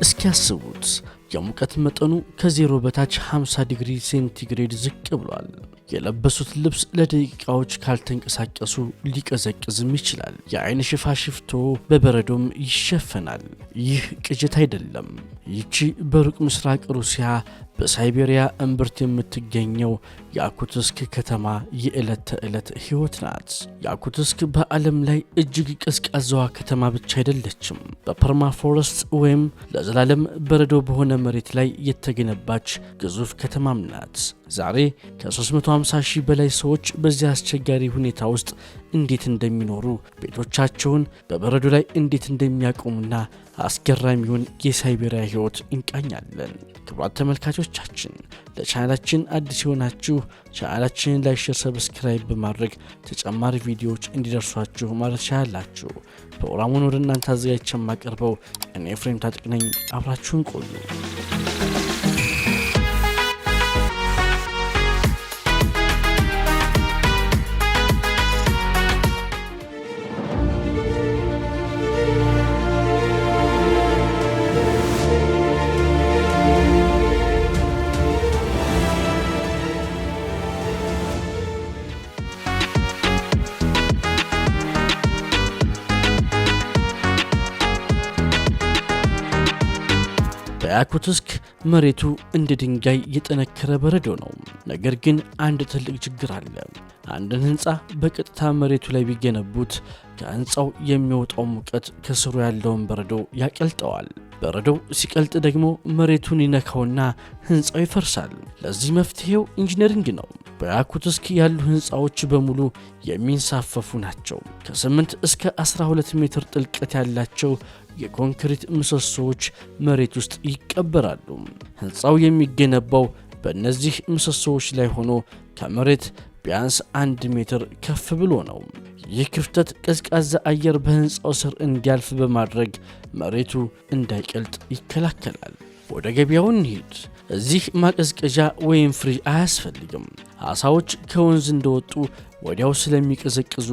እስኪያስቡት የሙቀት መጠኑ ከዜሮ በታች 50 ዲግሪ ሴንቲግሬድ ዝቅ ብሏል። የለበሱት ልብስ ለደቂቃዎች ካልተንቀሳቀሱ ሊቀዘቅዝም ይችላል። የአይን ሽፋሽፍቶ በበረዶም ይሸፈናል። ይህ ቅጅት አይደለም። ይቺ በሩቅ ምስራቅ ሩሲያ በሳይቤሪያ እምብርት የምትገኘው ያኩትስክ ከተማ የዕለት ተዕለት ሕይወት ናት። ያኩትስክ በዓለም ላይ እጅግ ቀዝቃዛዋ ከተማ ብቻ አይደለችም። በፐርማፎረስት ወይም ለዘላለም በረዶ በሆነ መሬት ላይ የተገነባች ግዙፍ ከተማም ናት። ዛሬ ከ350 ሺህ በላይ ሰዎች በዚህ አስቸጋሪ ሁኔታ ውስጥ እንዴት እንደሚኖሩ፣ ቤቶቻቸውን በበረዶ ላይ እንዴት እንደሚያቆሙና አስገራሚውን የሳይቤሪያ ሕይወት እንቃኛለን። ክቡራን ተመልካቾቻችን ለቻናላችን አዲስ የሆናችሁ ቻናላችንን ላይክ፣ ሼር፣ ሰብስክራይብ በማድረግ ተጨማሪ ቪዲዮዎች እንዲደርሷችሁ ማለት ቻላችሁ። ፕሮግራሙን ወደ እናንተ አዘጋጅቼ የማቀርበው እኔ ኤፍሬም ታጥቅ ነኝ። አብራችሁን ቆዩ። ያኩትስክ መሬቱ እንደ ድንጋይ የጠነከረ በረዶ ነው። ነገር ግን አንድ ትልቅ ችግር አለ። አንድን ህንፃ በቀጥታ መሬቱ ላይ ቢገነቡት ከህንፃው የሚወጣው ሙቀት ከስሩ ያለውን በረዶ ያቀልጠዋል። በረዶው ሲቀልጥ ደግሞ መሬቱን ይነካውና ህንፃው ይፈርሳል። ለዚህ መፍትሄው ኢንጂነሪንግ ነው። በያኩትስክ ያሉ ህንፃዎች በሙሉ የሚንሳፈፉ ናቸው። ከ8 እስከ 12 ሜትር ጥልቀት ያላቸው የኮንክሪት ምሰሶዎች መሬት ውስጥ ይቀበራሉ። ህንፃው የሚገነባው በእነዚህ ምሰሶዎች ላይ ሆኖ ከመሬት ቢያንስ 1 ሜትር ከፍ ብሎ ነው። ይህ ክፍተት ቀዝቃዛ አየር በህንፃው ስር እንዲያልፍ በማድረግ መሬቱ እንዳይቀልጥ ይከላከላል። ወደ ገበያው እንሂድ። እዚህ ማቀዝቀዣ ወይም ፍሪጅ አያስፈልግም። አሳዎች ከወንዝ እንደወጡ ወዲያው ስለሚቀዘቅዙ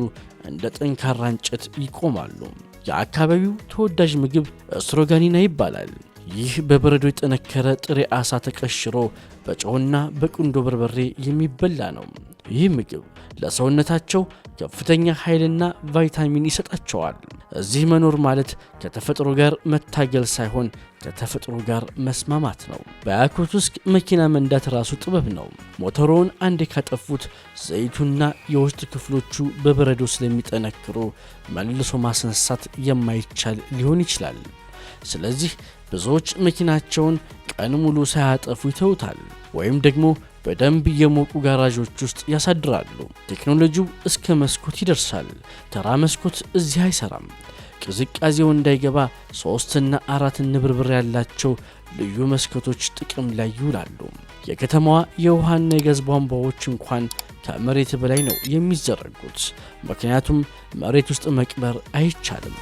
እንደ ጠንካራ እንጨት ይቆማሉ። የአካባቢው ተወዳጅ ምግብ ስትሮጋኒና ይባላል። ይህ በበረዶ የጠነከረ ጥሬ አሳ ተቀሽሮ በጨውና በቁንዶ በርበሬ የሚበላ ነው። ይህ ምግብ ለሰውነታቸው ከፍተኛ ኃይልና ቫይታሚን ይሰጣቸዋል። እዚህ መኖር ማለት ከተፈጥሮ ጋር መታገል ሳይሆን ከተፈጥሮ ጋር መስማማት ነው። በያኩትስክ መኪና መንዳት ራሱ ጥበብ ነው። ሞተሮውን አንዴ ካጠፉት ዘይቱና የውስጥ ክፍሎቹ በበረዶ ስለሚጠነክሩ መልሶ ማስነሳት የማይቻል ሊሆን ይችላል። ስለዚህ ብዙዎች መኪናቸውን ቀን ሙሉ ሳያጠፉ ይተውታል ወይም ደግሞ በደንብ የሞቁ ጋራዦች ውስጥ ያሳድራሉ። ቴክኖሎጂው እስከ መስኮት ይደርሳል። ተራ መስኮት እዚህ አይሰራም። ቅዝቃዜው እንዳይገባ 3 እና 4 ንብርብር ያላቸው ልዩ መስኮቶች ጥቅም ላይ ይውላሉ። የከተማዋ የውሃና የጋዝ ቧንቧዎች እንኳን ከመሬት በላይ ነው የሚዘረጉት፣ ምክንያቱም መሬት ውስጥ መቅበር አይቻልም።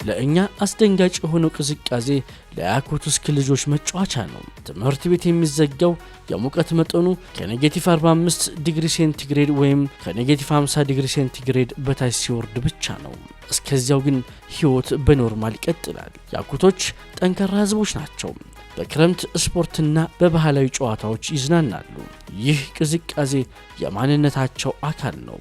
ለእኛ አስደንጋጭ የሆነው ቅዝቃዜ ለያኩትስክ ልጆች መጫወቻ ነው። ትምህርት ቤት የሚዘጋው የሙቀት መጠኑ ከኔጌቲቭ 45 ዲግሪ ሴንቲግሬድ ወይም ከኔጌቲቭ 50 ዲግሪ ሴንቲግሬድ በታች ሲወርድ ብቻ ነው። እስከዚያው ግን ህይወት በኖርማል ይቀጥላል። ያኩቶች ጠንካራ ህዝቦች ናቸው። በክረምት ስፖርትና በባህላዊ ጨዋታዎች ይዝናናሉ። ይህ ቅዝቃዜ የማንነታቸው አካል ነው።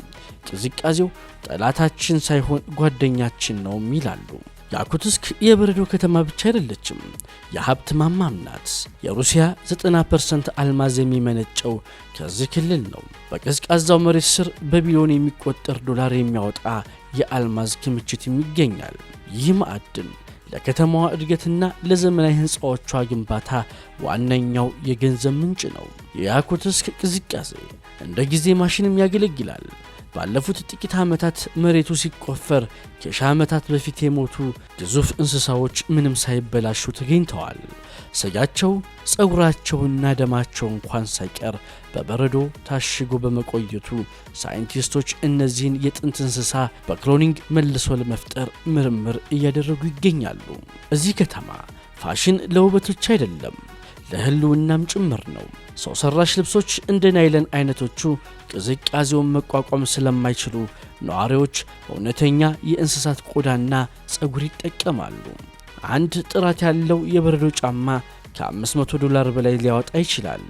ቅዝቃዜው ጠላታችን ሳይሆን ጓደኛችን ነው ይላሉ። ያኩትስክ የበረዶ ከተማ ብቻ አይደለችም፣ የሀብት ማማም ናት። የሩሲያ 90% አልማዝ የሚመነጨው ከዚህ ክልል ነው። በቀዝቃዛው መሬት ስር በቢሊዮን የሚቆጠር ዶላር የሚያወጣ የአልማዝ ክምችት ይገኛል። ይህ ማዕድን ለከተማዋ እድገትና ለዘመናዊ ህንፃዎቿ ግንባታ ዋነኛው የገንዘብ ምንጭ ነው። የያኩትስክ ቅዝቃዜ እንደ ጊዜ ማሽንም ያገለግላል። ባለፉት ጥቂት ዓመታት መሬቱ ሲቆፈር ከሺህ ዓመታት በፊት የሞቱ ግዙፍ እንስሳዎች ምንም ሳይበላሹ ተገኝተዋል። ስጋቸው፣ ጸጉራቸውና ደማቸው እንኳን ሳይቀር በበረዶ ታሽጎ በመቆየቱ ሳይንቲስቶች እነዚህን የጥንት እንስሳ በክሎኒንግ መልሶ ለመፍጠር ምርምር እያደረጉ ይገኛሉ። እዚህ ከተማ ፋሽን ለውበት ብቻ አይደለም፣ ለህልውናም ጭምር ነው። ሰው ሰራሽ ልብሶች እንደ ናይለን አይነቶቹ ቅዝቃዜውን መቋቋም ስለማይችሉ ነዋሪዎች እውነተኛ የእንስሳት ቆዳና ጸጉር ይጠቀማሉ። አንድ ጥራት ያለው የበረዶ ጫማ $500 በላይ ሊያወጣ ይችላል።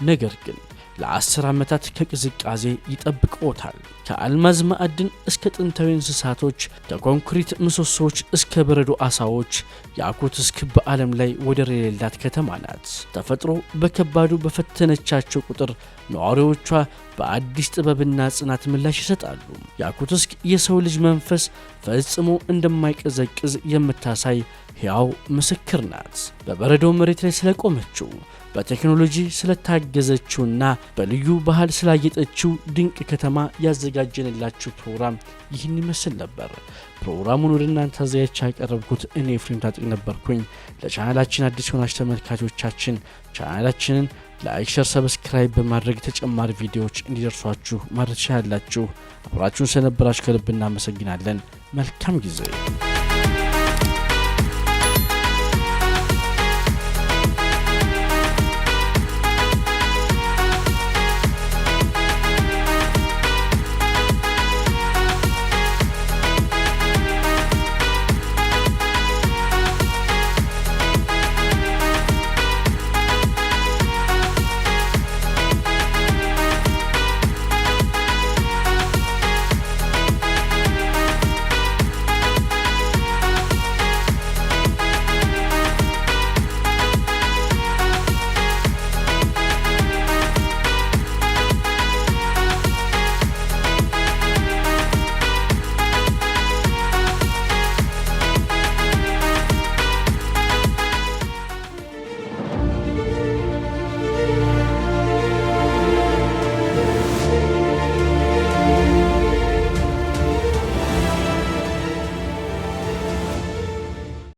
ነገር ግን ለ10 ዓመታት ከቅዝቃዜ ይጠብቅዎታል። ከአልማዝ ማዕድን እስከ ጥንታዊ እንስሳቶች፣ ከኮንክሪት ምሰሶዎች እስከ በረዶ አሳዎች፣ ያኩትስክ በዓለም ላይ ወደር የሌላት ከተማ ናት። ተፈጥሮ በከባዱ በፈተነቻቸው ቁጥር ነዋሪዎቿ በአዲስ ጥበብና ጽናት ምላሽ ይሰጣሉ። ያኩትስክ የሰው ልጅ መንፈስ ፈጽሞ እንደማይቀዘቅዝ የምታሳይ ሕያው ምስክር ናት። በበረዶ መሬት ላይ ስለቆመችው፣ በቴክኖሎጂ ስለታገዘችውና በልዩ ባህል ስላጌጠችው ድንቅ ከተማ ያዘጋጀንላችሁ ፕሮግራም ይህን ይመስል ነበር። ፕሮግራሙን ወደ እናንተ አዘጋጅቼ ያቀረብኩት እኔ ኤፍሬም ታጥቅ ነበርኩኝ። ለቻናላችን አዲስ የሆናችሁ ተመልካቾቻችን ቻናላችንን ላይክ፣ ሼር፣ ሰብስክራይብ በማድረግ ተጨማሪ ቪዲዮዎች እንዲደርሷችሁ ማድረግ ትችላላችሁ። አብራችሁን ስለነበራችሁ ከልብ እናመሰግናለን። መልካም ጊዜ